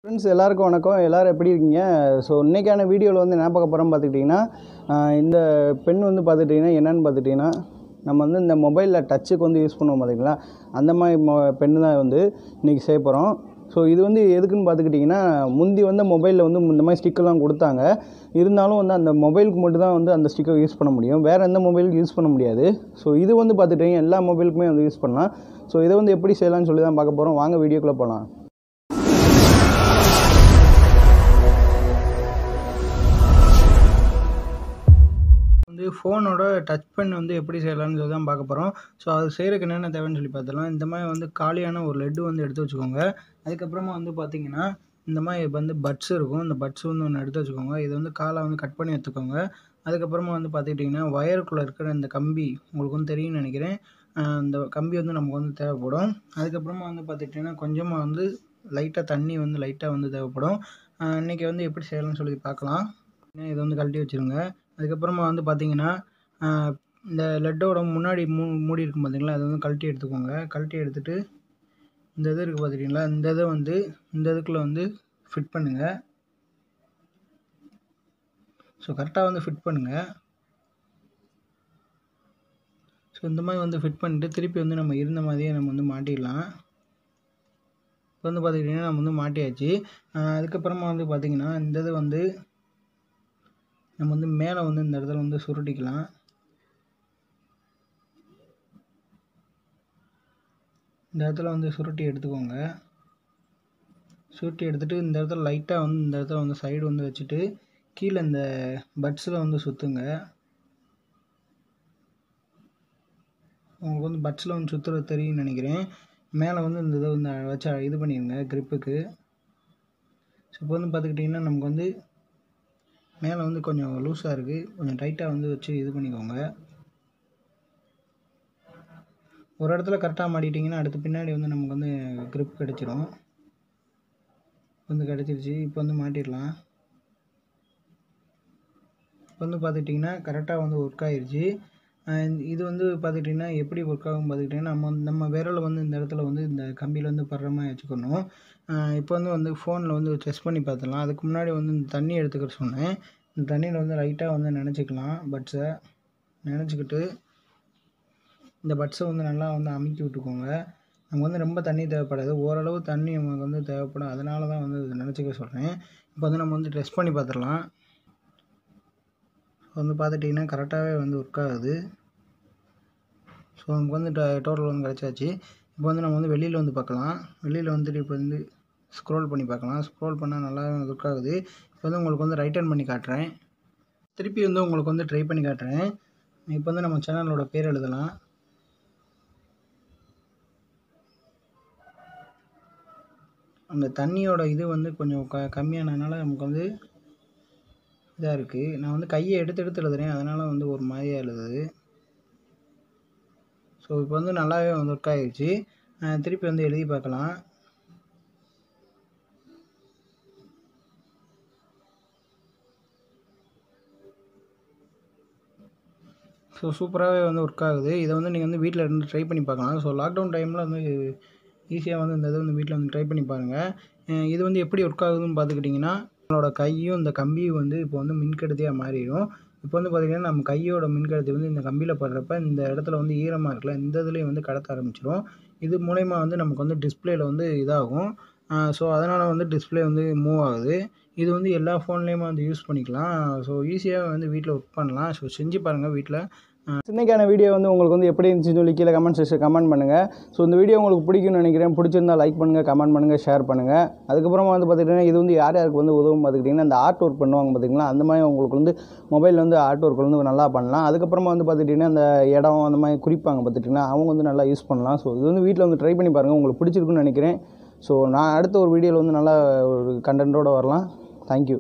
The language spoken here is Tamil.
ஃப்ரெண்ட்ஸ் எல்லாருக்கும் வணக்கம். எல்லோரும் எப்படி இருக்கீங்க? ஸோ இன்றைக்கான வீடியோவில் வந்து என்ன பார்க்க போகிறோம் பார்த்துக்கிட்டிங்கன்னா, இந்த பென் வந்து பார்த்துட்டிங்கன்னா என்னென்னு பார்த்துட்டிங்கன்னா, நம்ம வந்து இந்த மொபைலில் டச்சுக்கு வந்து யூஸ் பண்ணுவோம் பார்த்திங்களா, அந்த மாதிரி பென்னு தான் வந்து இன்றைக்கி செய்ய போகிறோம். ஸோ இது வந்து எதுக்குன்னு பார்த்துக்கிட்டிங்கன்னா, முந்தி வந்து மொபைலில் வந்து இந்த மாதிரி ஸ்டிக்கர்லாம் கொடுத்தாங்க. இருந்தாலும் வந்து அந்த மொபைலுக்கு மட்டும் தான் வந்து அந்த ஸ்டிக்கர் யூஸ் பண்ண முடியும், வேறு எந்த மொபைலுக்கு யூஸ் பண்ண முடியாது. ஸோ இது வந்து பார்த்துட்டிங்கன்னா எல்லா மொபைலுக்குமே வந்து யூஸ் பண்ணலாம். ஸோ இதை வந்து எப்படி செய்யலாம்னு சொல்லி தான் பார்க்க போகிறோம். வாங்க வீடியோக்குள்ளே போகலாம். வந்து ஃபோனோட டச் பென் வந்து எப்படி செய்யலாம்னு சொல்லி தான் பார்க்க போகிறோம். ஸோ அது செய்கிறதுக்கு என்னென்ன தேவைன்னு சொல்லி பார்த்துலாம். இந்த மாதிரி வந்து காலியான ஒரு லெட்டு வந்து எடுத்து வச்சுக்கோங்க. அதுக்கப்புறமா வந்து பார்த்திங்கன்னா இந்த மாதிரி வந்து பட்ஸ் இருக்கும். இந்த பட்ஸ் வந்து ஒன்று எடுத்து வச்சுக்கோங்க. இது வந்து காலை வந்து கட் பண்ணி எடுத்துக்கோங்க. அதுக்கப்புறமா வந்து பார்த்துக்கிட்டிங்கன்னா ஒயருக்குள்ளே இருக்கிற இந்த கம்பி உங்களுக்கு வந்து தெரியும்னு நினைக்கிறேன். அந்த கம்பி வந்து நமக்கு வந்து தேவைப்படும். அதுக்கப்புறமா வந்து பார்த்துக்கிட்டிங்கன்னா கொஞ்சமாக வந்து லைட்டாக தண்ணி வந்து லைட்டாக வந்து தேவைப்படும். இன்றைக்கி வந்து எப்படி செய்யலாம்னு சொல்லி பார்க்கலாம். இதை வந்து கழட்டி வச்சுருங்க. அதுக்கப்புறமா வந்து பார்த்திங்கன்னா இந்த லெட்டோட முன்னாடி மூடி இருக்கும் பார்த்திங்களா, அதை வந்து கழட்டி எடுத்துக்கோங்க. கழட்டி எடுத்துகிட்டு இந்த இது இருக்குது பார்த்துட்டிங்களா, இந்த இதை வந்து இந்த இதுக்குள்ளே வந்து ஃபிட் பண்ணுங்கள். ஸோ கரெக்டாக வந்து ஃபிட் பண்ணுங்கள். ஸோ இந்த மாதிரி வந்து ஃபிட் பண்ணிவிட்டு திருப்பி வந்து நம்ம இருந்த மாதிரியே நம்ம வந்து மாட்டிடலாம். இப்போ வந்து பார்த்துக்கிட்டிங்கன்னா நம்ம வந்து மாட்டியாச்சு. அதுக்கப்புறமா வந்து பார்த்திங்கன்னா இந்த இது வந்து நம்ம வந்து மேலே வந்து இந்த இடத்துல வந்து சுருட்டிக்கலாம். இந்த இடத்துல வந்து சுருட்டி எடுத்துக்கோங்க. சுருட்டி எடுத்துகிட்டு இந்த இடத்துல லைட்டாக வந்து இந்த இடத்துல வந்து சைடு வந்து வச்சுட்டு கீழே இந்த பட்ஸில் வந்து சுற்றுங்க. உங்களுக்கு வந்து பட்ஸில் வந்து சுற்றுறது தெரியும்னு நினைக்கிறேன். மேலே வந்து இந்த இதை வந்து வச்சு இது பண்ணிடுங்க க்ரிப்புக்கு. ஸோ இப்போ வந்து பார்த்துக்கிட்டிங்கன்னா நமக்கு வந்து மேலே வந்து கொஞ்சம் லூஸாக இருக்குது, கொஞ்சம் டைட்டாக வந்து வச்சு இது பண்ணிக்கோங்க. ஒரு இடத்துல கரெக்டாக மாட்டிட்டிங்கன்னா அடுத்து பின்னாடி வந்து நமக்கு வந்து க்ரிப் கிடச்சிரும். வந்து கிடச்சிருச்சு. இப்போ வந்து மாட்டிடலாம். இப்போ வந்து பார்த்துக்கிட்டிங்கன்னா கரெக்டாக வந்து ஒர்க் ஆகிருச்சு. இது வந்து பார்த்துக்கிட்டிங்கன்னா எப்படி ஒர்க் ஆகும் பார்த்துக்கிட்டிங்கன்னா நம்ம விரலை வந்து இந்த இடத்துல வந்து இந்த கம்பியில் வந்து படுற மாதிரி வச்சுக்கணும். இப்போ வந்து ஃபோனில் வந்து டெஸ்ட் பண்ணி பார்த்துடலாம். அதுக்கு முன்னாடி வந்து இந்த தண்ணி எடுத்துக்கிற சொன்னேன். இந்த தண்ணியில் வந்து லைட்டாக வந்து நினச்சிக்கலாம். பட்ஸை நினச்சிக்கிட்டு இந்த பட்ஸை வந்து நல்லா வந்து அமுக்கி விட்டுக்கோங்க. நமக்கு வந்து ரொம்ப தண்ணி தேவைப்படாது, ஓரளவு தண்ணி நமக்கு வந்து தேவைப்படும். அதனால தான் வந்து இதை நினச்சிக்க சொல்கிறேன். இப்போ வந்து நம்ம வந்து டெஸ்ட் பண்ணி பார்த்துடலாம். வந்து பார்த்துட்டிங்கன்னா கரெக்டாகவே வந்து ஒர்க் ஆகுது. ஸோ நமக்கு வந்து டோட்டல் வந்து கிடச்சாச்சு. இப்போ வந்து நம்ம வந்து வெளியில் வந்து பார்க்கலாம். வெளியில் வந்துட்டு இப்போ வந்து ஸ்க்ரோல் பண்ணி பார்க்கலாம். ஸ்க்ரோல் பண்ணால் நல்லா ஒர்க் ஆகுது. இப்போ வந்து உங்களுக்கு வந்து ரைட் ஹேண்ட் பண்ணி காட்டுறேன். திருப்பி வந்து உங்களுக்கு வந்து ட்ரை பண்ணி காட்டுறேன். இப்போ வந்து நம்ம சேனலோட பேர் எழுதலாம். அந்த தண்ணியோட இது வந்து கொஞ்சம் கம்மியானதுனால நமக்கு வந்து இதாக இருக்குது. நான் வந்து கையை எடுத்து எழுதுறேன், அதனால் வந்து ஒரு மாதிரியாக எழுதுது. ஸோ இப்போ வந்து நல்லாவே வந்து ஒர்க் ஆகிடுச்சு. திருப்பி வந்து எழுதி பார்க்கலாம். ஸோ சூப்பராகவே வந்து ஒர்க் ஆகுது. இதை வந்து நீங்கள் வந்து வீட்டில் இருந்து ட்ரை பண்ணி பார்க்கலாம். ஸோ லாக்டவுன் டைமில் வந்து ஈஸியாக வந்து இந்த இதை வந்து வீட்டில் வந்து ட்ரை பண்ணி பாருங்கள். இது வந்து எப்படி ஒர்க் ஆகுதுன்னு பார்த்துக்கிட்டிங்கன்னா, நம்மளோட கையும் இந்த கம்பியும் வந்து இப்போ வந்து மின்கடத்தியாக மாறிடும். இப்போ வந்து பார்த்திங்கன்னா நம்ம கையோட மின்கடத்தி வந்து இந்த கம்பியில் படுறப்ப இந்த இடத்துல வந்து ஈரமாக இருக்குல்ல, இந்த இதுலேயும் வந்து கடத்த ஆரம்பிச்சிடும். இது மூலயமா வந்து நமக்கு வந்து டிஸ்பிளேயில் வந்து இதாகும். ஸோ அதனால் வந்து டிஸ்பிளே வந்து மூவ் ஆகுது. இது வந்து எல்லா ஃபோன்லேயுமே வந்து யூஸ் பண்ணிக்கலாம். ஸோ ஈஸியாக வந்து வீட்டில் ஒர்க் பண்ணலாம். ஸோ செஞ்சு பாருங்கள் வீட்டில். இன்னைக்கான வீடியோ வந்து உங்களுக்கு வந்து எப்படி இருந்துச்சுன்னு சொல்லி கீழே கமெண்ட் செக்ஷன் கமெண்ட் பண்ணுங்கள். ஸோ இந்த வீடியோ உங்களுக்கு பிடிக்கும்னு நினைக்கிறேன். பிடிச்சிருந்தா லைக் பண்ணுங்கள், கமெண்ட் பண்ணுங்கள், ஷேர் பண்ணுங்கள். அதுக்கப்புறமா வந்து பார்த்துக்கிட்டிங்கன்னா இது வந்து யாருக்கு வந்து உதவும் பார்த்துக்கிட்டிங்கன்னா இந்த ஆர்ட் ஒர்க் பண்ணுவாங்க பார்த்திங்களா, அந்த மாதிரி உங்களுக்கு வந்து மொபைலில் வந்து ஆர்ட் ஒர்க் வந்து நல்லா பண்ணலாம். அதுக்கப்புறமா வந்து பார்த்துக்கிட்டிங்கன்னா இந்த இடம் அந்த மாதிரி குறிப்பாங்க பார்த்துட்டிங்கன்னா அவங்க வந்து நல்லா யூஸ் பண்ணலாம். ஸோ இது வந்து வீட்டில் வந்து ட்ரை பண்ணி பாருங்கள், உங்களுக்கு பிடிச்சிருக்குன்னு நினைக்கிறேன். ஸோ நான் அடுத்த ஒரு வீடியோவில் வந்து நல்லா ஒரு கண்டென்ட்டோடு வரலாம். தேங்க்யூ.